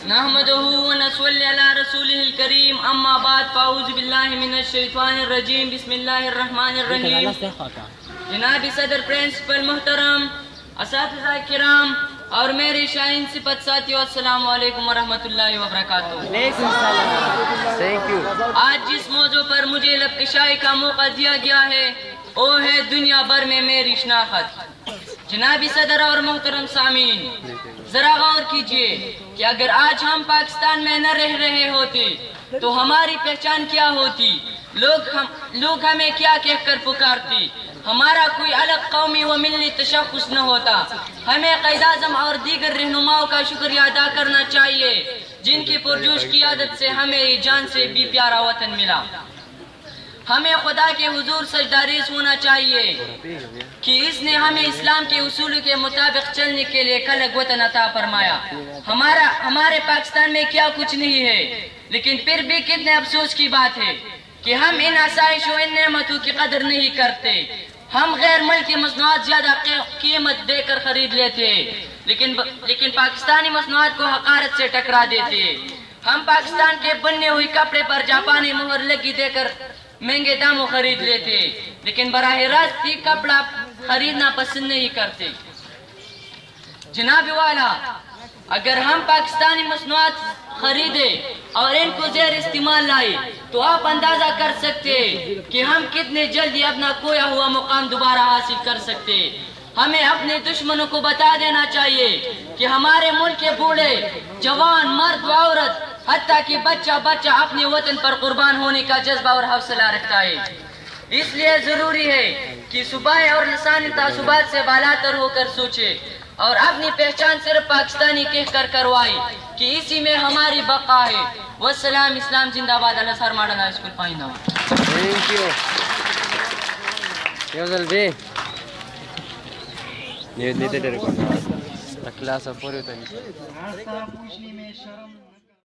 نحمده ونصلي على رسوله الكريم اما بعد فاعوذ باللہ من الشیطان الرجیم بسم اللہ الرحمن الرحیم. جناب صدر پرنسپل محترم، اساتذہ کرام اور میرے شائن صفت ساتھیو، السلام علیکم ورحمۃ اللہ وبرکاتہ. آج جس موضوع پر مجھے لب کشائی کا موقع دیا گیا ہے وہ ہے دنیا بھر میں میری شناخت. جناب صدر اور محترم سامعین، ذرا غور کیجئے کہ اگر آج ہم پاکستان میں نہ رہ رہے ہوتے تو ہماری پہچان کیا ہوتی، لوگ ہمیں کیا کہہ کر پکارتے، ہمارا کوئی الگ قومی و ملی تشخص نہ ہوتا. ہمیں قائد اعظم اور دیگر رہنماؤں کا شکریہ ادا کرنا چاہیے جن کی پرجوش قیادت سے ہمیں یہ جان سے بھی پیارا وطن ملا. ہمیں خدا کے حضور سجداریز ہونا چاہیے کہ اس نے ہمیں اسلام کے اصول کے مطابق چلنے کے لیے الگ وطن عطا فرمایا. ہمارے پاکستان میں کیا کچھ نہیں ہے، لیکن پھر بھی کتنے افسوس کی بات ہے کہ ہم ان آسائش و ان نعمتوں کی قدر نہیں کرتے. ہم غیر ملکی مصنوعات زیادہ قیمت دے کر خرید لیتے، لیکن پاکستانی مصنوعات کو حقارت سے ٹکرا دیتے. ہم پاکستان کے بننے ہوئے کپڑے پر جاپانی مہر لگی دے کر مہنگے داموں خرید لیتے، لیکن براہ راست یہ کپڑا خریدنا پسند نہیں کرتے. جناب والا، اگر ہم پاکستانی مصنوعات خریدے اور ان کو زیر استعمال لائے تو آپ اندازہ کر سکتے کہ ہم کتنے جلدی اپنا کھویا ہوا مقام دوبارہ حاصل کر سکتے. ہمیں اپنے دشمنوں کو بتا دینا چاہیے کہ ہمارے ملک کے بوڑھے، جوان، مرد و عورت، حتیٰ کہ بچہ اپنے وطن پر قربان ہونے کا جذبہ اور حوصلہ رکھتا ہے. اس لیے ضروری ہے کہ صوبائی اور لسانی تعصبات سے بالاتر ہو کر سوچے اور اپنی پہچان صرف پاکستانی کہہ کر کروائی کہ اسی میں ہماری بقا ہے. والسلام. اسلام زندہ باد. الازہر ماڈل ہائی اسکول پائندہ. کلاس پوری ہوتا ہے.